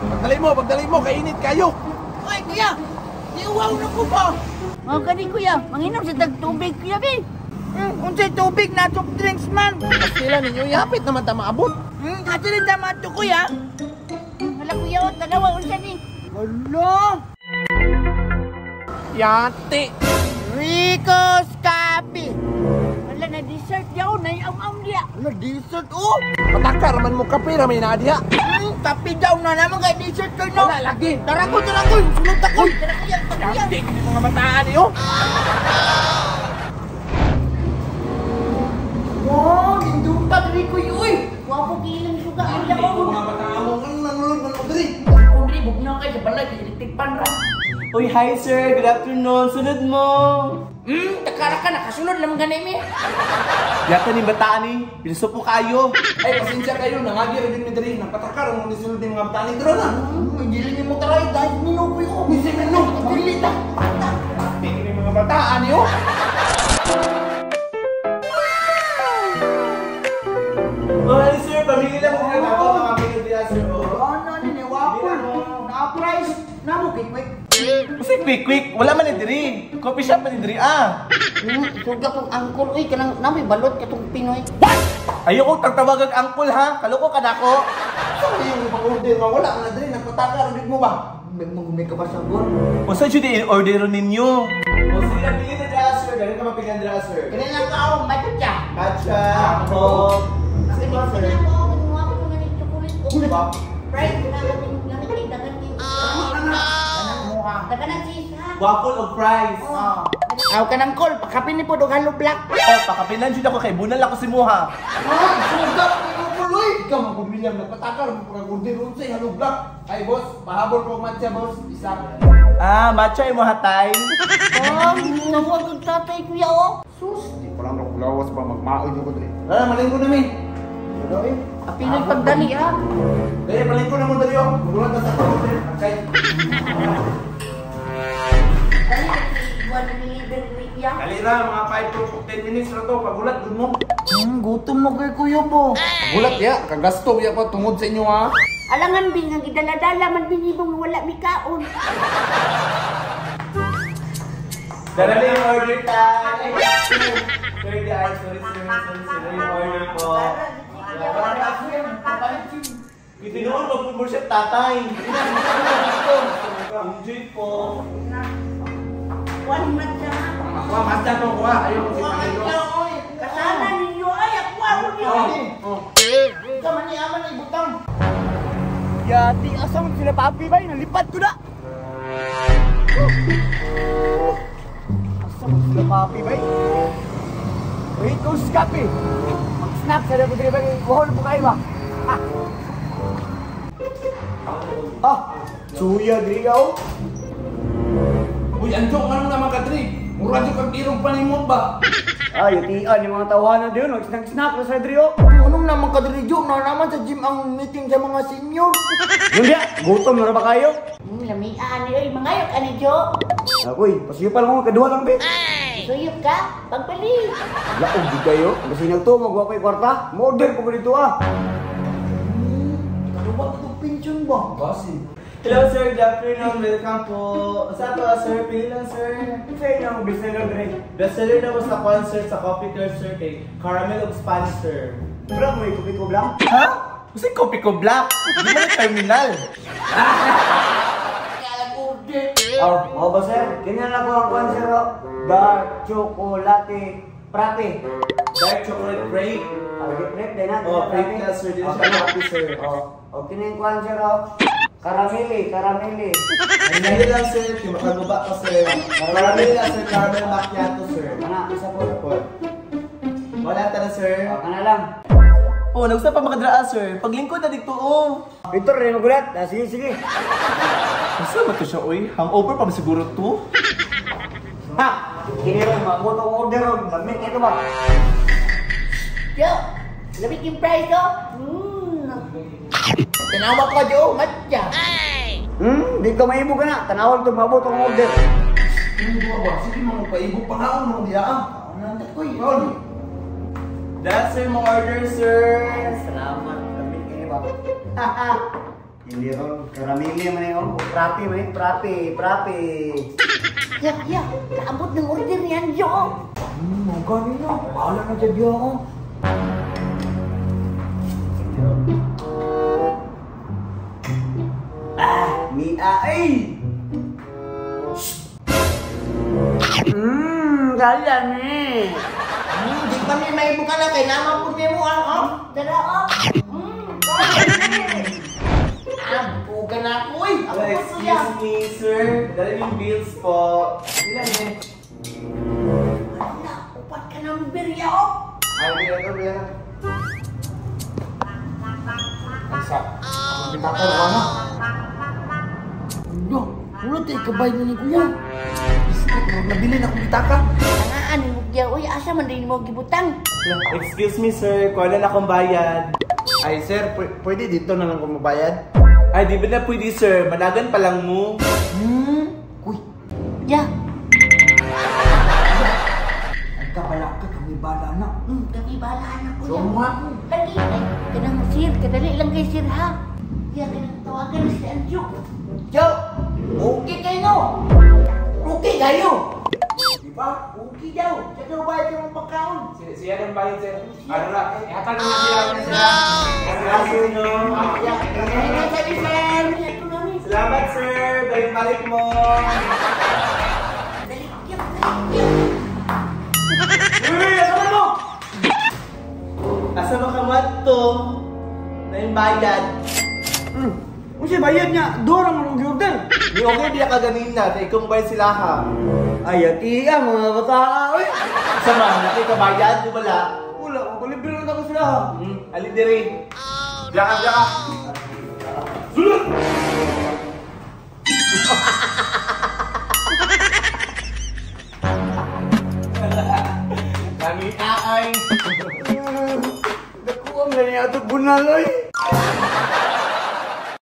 Pagdali mo, kainit kayo. Oy, kuya! Niuwaw na ko ba? Mga kani, kuya. Manginom sa tagtubig, kuya, be. Unsay tubig na soft drinks man. Sila ninyo, yapit naman ta maabot. Kasi rin tama ito, kuya. Hala, kuya, o, dalawa, unsa ni. Hala! Yate. Rico's Coffee. Hala, na dessert yaw, naiaw-aw niya. Hala, dessert, oh. Patakar man mo kape na may naadya. Kape daw na naman kay dessert ko, no? Wala lagi. Tara ko. Sunod ako. Tara, kuya. Yate, hindi mga bataan niyo. Wow, hindutan rin ko yun. Wapo gilang suga. Hindi mga bataan mo. Ano nanulog man o dali? Kundri, bugnaw kayo sa balay. Electric pan ra. Uy, hi sir. Good afternoon. Sunod mo. Takara ka. Nakasunod naman ganun eh. Yata ni bataan ni. Pinasupo kayo. Ay, pasensya kayo. Nangagi rin din dali. Napatakar ang nisunod din mga bataan. Dito na. Hindi rin mo taray. Dahil minukoy ko. Misi mino. Dilita. Hindi mga bataan niyo. Oh, hi sir. Pamili lang mo na ako. Mga pinagdiya sir. Ano ni wapo? Na-price. Namo quick. Kasi quick. Wala man ni diri. Coffee shop man ni diri Suga tong angkol. Uy, kanang namoy balot ka tong Pinoy. Ayoko tagtawag ang angkol ha. Kaloko ka na ko. Saan yung pang-order nga? Wala ka na dali. Nagpatakar. Ulit mo ba? May ka ba sa gon? O saan yun in-order ninyo? O sige na pili na dira sir. Ganun ka mapili na dira sir. Ganun lang ka. Matcha siya. Matcha. Ako. Kasi mo nga ako nga ng chocolate. Ba? Right, dagan cheese ha. Waffle o fries. Aw ka ng call, pakapin ni po dog halo black. Oh, pakapilan dyan ako kay bunal ako si Muha. Sugat! Pinupuloy! Ikaw magbumilyam. Nagpatakar. Pagkakundir unsay halog black. Ay boss, pahabol ko matcha boss. Isa. Ah, matcha yung hatay. Nawag ang tatay kuya oh. Sus, di pa lang nakulawas pa magmaoy ko dali. Wala, malingko na mi. Wala eh. Apinag pagdali ha. Dali, malingko na mo dali oh. Magulat na sa pag-order. Okay. Dali buwan na niliver ni kuya. Dali na, mga 5 to 10 minutes na to. Pagulat, good mo. Gutom mo kay kuya po. Pagulat ya, kagasto ya pa tungod sa inyo ha. Alangan bing ang idala-dala man binibong wala mikaon. Darali yung order time. Sorry guys, sorry yung order po. Itinoon mo po mo siya tatay. Enjoy po. One matcha. Ako, matcha to ko ha. Ayaw ko si Pangilo. Kasana ninyo ay ako niyo. Kaman ni aman ay butang. Yati asam sila papi bay nalipat ko na. Asam sila papi bay. Rico's Coffee. Mag-snap sa dapat rin bang buhol po kayo ba? Suya diri ka oh. Uy, anjok man naman ka, Dri. Mura dyan kang irong panimot ba? Ay, yutian yung mga tawanan din. Mag-snap sa Drio. Anong naman ka Drio? Na naman sa gym ang meeting sa mga senior. Yung dia, gutom na ba kayo? Lamiaan niyo. Mangayok ka ni Jo. Ako'y, pasiyupan ako, kadua lang be. Suyok ka? Pagpali. Laog di kayo. Kasi nagto, magwa ko yung kwarta. Model ko ba dito Ano ba itong pension ba? Kasi. Hello sir, good afternoon. Welcome po. Sa ato sir, pili lang sir. Sir, yung bestseller rin. Bestseller na mo sa concert sa Coffee Curve sir kay Caramel of Spanish sir. Bro, may kopi ko blanc. Ha? Kasi Coffee ko black. Di ba yung terminal? Kaya order. Oh, ba sir? Ganyan lang po ang concert oh. Dark chocolate frappe. Dark chocolate grape. Grape din natin. Oh, grape na sir. Dito siya happy sir. Okay na yung concert oh. Karameli. Ay, ngayon lang sir, yung makaguba ka sir. Caramel lang sir, caramel macchiato sir. Ano, isa po. Wala ta na sir. Ka na lang. Oh, nagsa pa makadraa sir. Paglingkod na dito oh. Victor, rin magulat. Sige. Asa ba to siya oy? Hangover pa ba siguro to? Ha! Kiniro, mag-motong order o. Mag-make ito ba? Yo! Labig yung price oh. Tinawag ka Jo, matcha. Di ka maibo ka na. Tanawag ito mabot ang order. Hindi mo ba? Sige mo magpaibo pa nga ako nung diya. Nandat ko yun. Yun. That's sir, mga order sir. Salamat. Labig kayo ba? Hindi ron, karamili man yun. Prapi man yun, prapi. Ya, naabot ng order ni Anjo. Mga ganun na. Bahala na dyan diyo ako. Mia, ay! Gala ni. Di pa ni may buka na kay naman po niya mo oh. Dara, oh. Buka na ako eh. Well, excuse me, sir. Dali yung bills po. Ilan eh? Wala, upat ka ng birya, oh. Ay, bilang. Sa. Bitakal ka na. Yo, ulat eh, kabay na ni Kuya. Nabili na akong bitaka. Tangaan mo kaya, uy, asa man din mo gibutang. Excuse me, sir. Kuha na akong bayad. Ay, sir, pwede dito na lang kung mabayad? Ay, di ba na pwede, sir? Managan pa lang mo. Uy, Ya, ay kabala ka, kami bala na. kami bahala na ko. So, mga Lagi, ay, kanang mo sir, kadali lang kay sir ha. Ya, kanang tawagan na si Anjo. Yo, okay kayo. Okay kayo. Diba? Okay daw. Siya daw bayad ng pagkaon. Siya ng bayad, sir. Ano na, ihatag na sila. Salamat, no? Sabi, sir. Ito na ni. Salamat, sir. Balik mo. Dali, ya. Uy, asa mo? Asa makamat to? Na yung bayad. Kung siya bayad niya, doon ang mga order. Di okay, di ka ganin na. Ikaw bayad sila ha. Ay, atiya, mga bata. Uy. Sama, nakay ka bayad, di wala? Wala, mabalibiro na ako sila. Alin diri. Jaka. Sulot! Kami kaay. Naku, ang ganyan ito bunaloy.